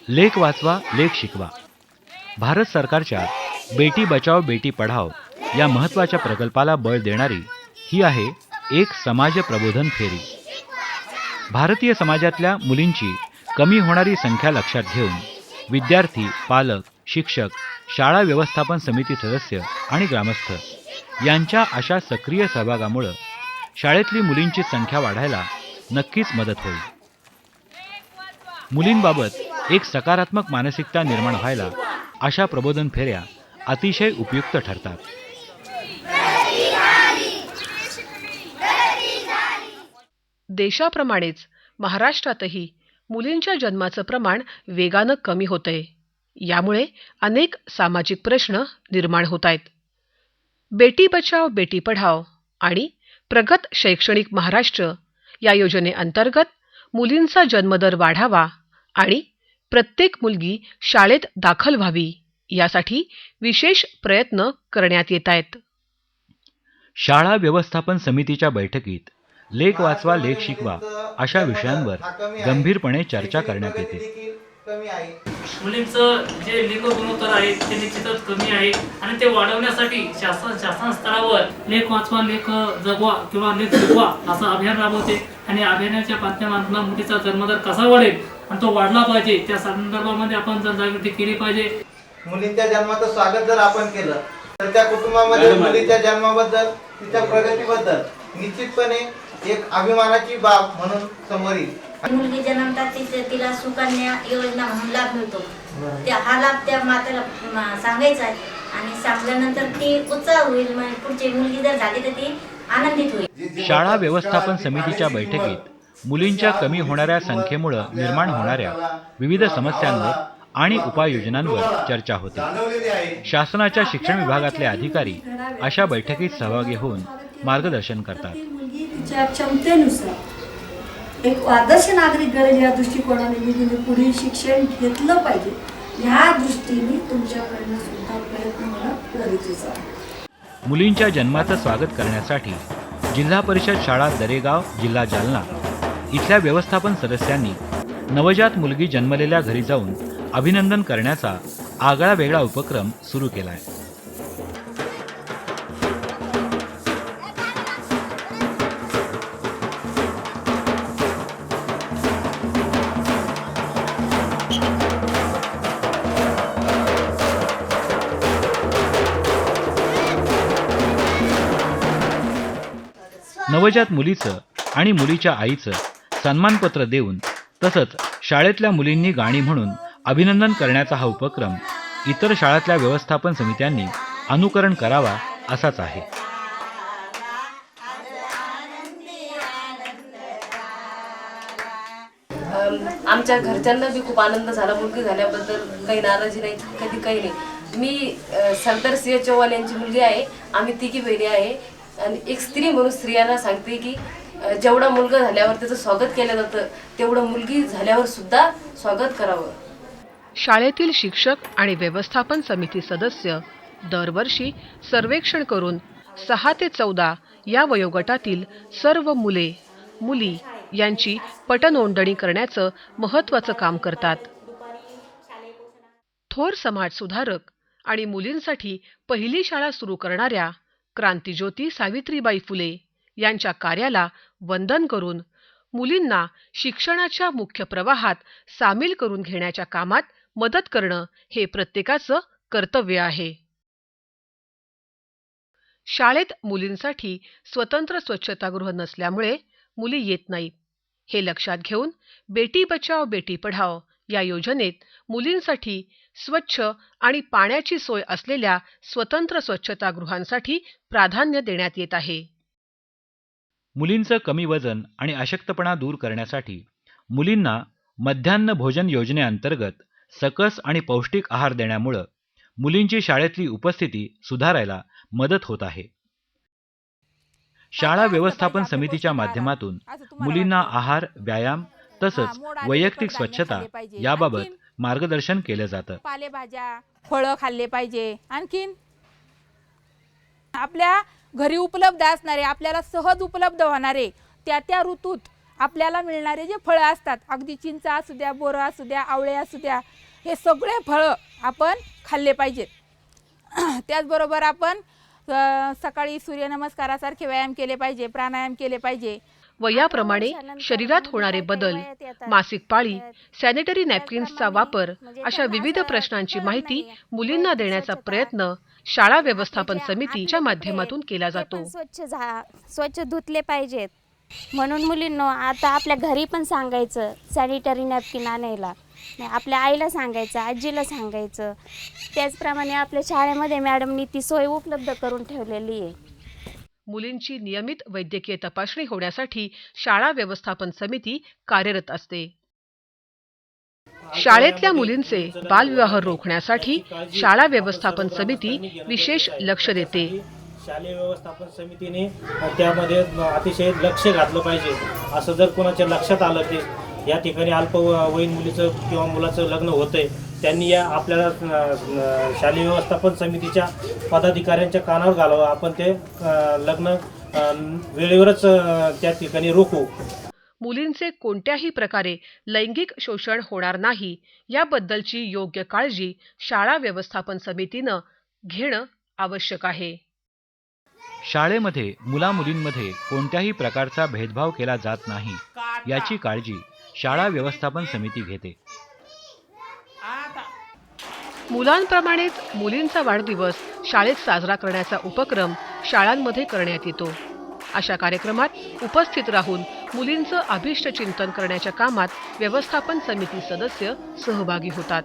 लेख वाचवा लेख शिकवा. भारत सरकारच्या बेटी बचाओ बेटी पढाओ या महत्त्वाच्या प्रकल्पाला बळ देणारी ही आहे एक समाज प्रबोधन फेरी. भारतीय समाजातल्या मुलींची कमी होणारी संख्या लक्षात घेऊन विद्यार्थी, पालक, शिक्षक, शाळा व्यवस्थापन समिती सदस्य आणि ग्रामस्थ यांच्या अशा सक्रिय सहभागामुळे शाळेतली मुलींची संख्या वाढायला नक्कीच मदत होईल. मुलींबाबत एक सकारात्मक मानसिकता निर्माण व्हायला अशा प्रबोधन फेऱ्या अतिशय उपयुक्त ठरतात. देशाप्रमाणेच महाराष्ट्रातही मुलींच्या जन्माचं प्रमाण वेगानं कमी होतंय. यामुळे अनेक सामाजिक प्रश्न निर्माण होत आहेत. बेटी बचाओ बेटी पढाओ आणि प्रगत शैक्षणिक महाराष्ट्र या योजनेअंतर्गत मुलींचा जन्मदर वाढावा आणि प्रत्येक मुलगी शाळेत दाखल व्हावी यासाठी विशेष प्रयत्न करण्यात येत आहेत. शाळा व्यवस्थापन समितीच्या बैठकीत लेख वाचवा लेख शिकवा अशा विषयांवर गंभीरपणे चर्चा करण्यात येते. मुलींचं जे लिंग गुणोत्तर आहे ते निश्चितच कमी आहे आणि ते वाढवण्यासाठी शासन स्तरावर लेख वाचवा लेख जगवा किंवा लेख शिकवा असं अभियान राबवते आणि अभियानाच्या माध्यमातून मुलीचा जन्मदर कसा वाढेल आणि तो वाढला पाहिजे त्या संदर्भामध्ये आपण जनजागृती केली पाहिजे. मुलींच्या जन्माचं स्वागत जर आपण केलं तर त्या कुटुंबामध्ये मुलीच्या जन्माबद्दल तिच्या प्रगतीबद्दल निश्चितपणे एक अभिमानाची बाब म्हणून समोर येईल. मुलगी जन्मतात तिला सुकन्या योजना म्हणून लाभ मिळतो. हा लाभ त्या मातेला सांगायचा आहे आणि सांगल्यानंतर ती उत्साह होईल. पुढची मुलगी जर झाली तर ती आनंदित होईल. शाळा व्यवस्थापन समितीच्या बैठकीत मुलींच्या कमी होणाऱ्या संख्येमुळे निर्माण होणाऱ्या विविध समस्यांवर आणि उपाययोजनांवर चर्चा होते. शासनाच्या शिक्षण विभागातले अधिकारी अशा बैठकीत सहभागी होऊन मार्गदर्शन करतात. तिच्या क्षमतेनुसार एक आदर्श नागरिक घडेल या दृष्टिकोनाने मी तुम्ही पुढील शिक्षण घेतलं पाहिजे ह्या दृष्टीने तुमच्याकडनं सुद्धा प्रयत्न होणं गरजेचं आहे. मुलींच्या जन्माचं स्वागत करण्यासाठी जिल्हा परिषद शाळा दरेगाव जिल्हा जालना इथल्या व्यवस्थापन सदस्यांनी नवजात मुलगी जन्मलेल्या घरी जाऊन अभिनंदन करण्याचा आगळा वेगळा उपक्रम सुरू केलाय. नवजात मुलीचं आणि मुलीच्या आईचं सन्मानपत्र देऊन तसंच शाळेतल्या मुलींनी गाणी म्हणून अभिनंदन करण्याचा हा उपक्रम इतर शाळातल्या व्यवस्थापन समित्यांनी अनुकरण करावा असाच आहे. आमच्या घरच्यांना बी खूप आनंद झाला. मुलगी झाल्याबद्दल काही नाराजी नाही, कधी काही नाही. मी सरदार सिंह चौहान यांची मुलगी आहे. आम्ही तिघी बहिणी आहे आणि एक स्त्री म्हणून स्त्रियांना सांगते की जेवढा मुलगा झाल्यावर त्याचं स्वागत केलं जातं तेवढं मुलगी झाल्यावर सुद्धा स्वागत करावं. शाळेतील शिक्षक आणि व्यवस्थापन समिती सदस्य दरवर्षी सर्वेक्षण करून 6 ते 14 या वयोगटातील सर्व मुले मुली यांची पटनोंदणी करण्याचं महत्त्वाचं काम करतात. थोर समाजसुधारक आणि मुलींसाठी पहिली शाळा सुरू करणाऱ्या क्रांतिज्योती सावित्रीबाई फुले यांच्या कार्याला वंदन करून मुलींना शिक्षणाच्या मुख्य प्रवाहात सामील करून घेण्याच्या कामात मदत करणं हे प्रत्येकाचं कर्तव्य आहे. शाळेत मुलींसाठी स्वतंत्र स्वच्छतागृह नसल्यामुळे मुली येत नाहीत. हे लक्षात घेऊन बेटी बचाओ बेटी पढाओ या योजनेत मुलींसाठी स्वच्छ आणि पाण्याची सोय असलेल्या स्वतंत्र स्वच्छतागृहांसाठी प्राधान्य देण्यात येत आहे. मुलींचं कमी वजन आणि अशक्तपणा दूर करण्यासाठी मुलींना मध्यान्ह भोजन योजनेअंतर्गत सकस आणि पौष्टिक आहार देण्यामुळे मुलींची शाळेतली उपस्थिती सुधारायला मदत होत आहे. शाळा व्यवस्थापन समितीच्या माध्यमातून मुलींना आहार, व्यायाम तसंच वैयक्तिक स्वच्छता याबाबत मार्गदर्शन केलं जातं. पालेभाज्या, फळं खाल्ले पाहिजे. आणखीन आपल्या घरी उपलब्ध असणारे, आपल्याला सहज उपलब्ध होणारे त्या ऋतूत आपल्याला मिळणारे जे फळं असतात, अगदी चिंच असू द्या, बोरं असू द्या, आवळे असू द्या, हे सगळे फळं आपण खाल्ले पाहिजेत. त्याचबरोबर आपण सकाळी सूर्यनमस्कारासारखे व्यायाम केले पाहिजे, प्राणायाम केले पाहिजे. वयाप्रमाणे शरीरात होणारे बदल, मासिक पाळी, सॅनिटरी नॅपकिन्सचा वापर अशा विविध प्रश्नांची माहिती मुलींना देण्याचा प्रयत्न शाळा व्यवस्थापन समितीच्या माध्यमातून केला जातो. स्वच्छ धुतले पाहिजेत म्हणून मुलींनो आता आपल्या घरी पण सांगायचं सॅनिटरी नॅपकिन आणायला, आपल्या आईला सांगायचं, आजीला सांगायचं. त्याचप्रमाणे आपल्या शाळेमध्ये मॅडमनी ती सोय उपलब्ध करून ठेवलेली आहे. मुलींची नियमित वैद्यकीय तपासणी होण्यासाठी शाळा व्यवस्थापन समिती कार्यरत असते. शाळेतल्या मुलींचे बालविवाह रोखण्यासाठी शाळा व्यवस्थापन समिती विशेष लक्ष देते. शालेय व्यवस्थापन समितीने त्यामध्ये अतिशय लक्ष घातलं पाहिजे. असं जर कोणाच्या लक्षात आलं की या ठिकाणी अल्पवयीन मुलीचं किंवा मुलाचं लग्न होतंय, त्यांनी या आपल्याला शालेय व्यवस्थापन समितीच्या पदाधिकाऱ्यांच्या कानावर घालावं. आपण ते लग्न वेळेवरच त्या ठिकाणी रोखू. मुलींचे कोणत्याही प्रकारे लैंगिक शोषण होणार नाही याबद्दलची योग्य काळजी शाळा व्यवस्थापन समितीनं घेणं आवश्यक आहे. शाळेमध्ये मुला-मुलींमध्ये कोणत्याही प्रकारचा भेदभाव केला जात नाही याची काळजी शाळा व्यवस्थापन समिती घेते. मुलांप्रमाणेच मुलींचा वाढदिवस शाळेत साजरा करण्याचा उपक्रम शाळांमध्ये करण्यात येतो. अशा कार्यक्रमात उपस्थित राहून मुलींचं अभिष्ट चिंतन करण्याच्या कामात व्यवस्थापन समिती सदस्य सहभागी होतात.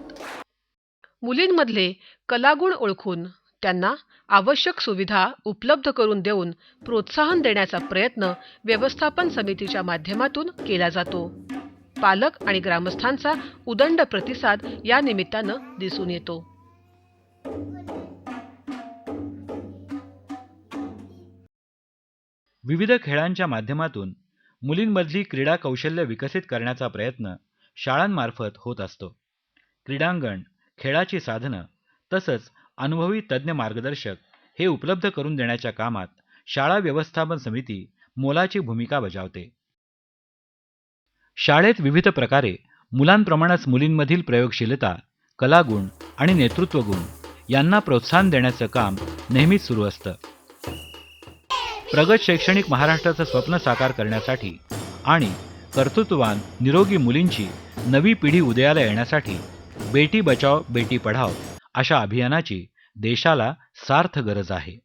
मुलींमधले कलागुण ओळखून त्यांना आवश्यक सुविधा उपलब्ध करून देऊन प्रोत्साहन देण्याचा प्रयत्न व्यवस्थापन समितीच्या माध्यमातून केला जातो. पालक आणि ग्रामस्थांचा उदंड प्रतिसाद या निमित्तानं दिसून येतो. विविध खेळांच्या माध्यमातून मुलींमधली क्रीडा कौशल्य विकसित करण्याचा प्रयत्न शाळांमार्फत होत असतो. क्रीडांगण, खेळाची साधनं तसंच अनुभवी तज्ज्ञ मार्गदर्शक हे उपलब्ध करून देण्याच्या कामात शाळा व्यवस्थापन समिती मोलाची भूमिका बजावते. शाळेत विविध प्रकारे मुलांप्रमाणेच मुलींमधील प्रयोगशीलता, कलागुण आणि नेतृत्वगुण यांना प्रोत्साहन देण्याचं काम नेहमीच सुरू असतं. प्रगत शैक्षणिक महाराष्ट्राचं स्वप्न साकार करण्यासाठी आणि कर्तृत्ववान निरोगी मुलींची नवी पिढी उदयाला येण्यासाठी बेटी बचाव बेटी पढाव अशा अभियानाची देशाला सार्थ गरज आहे.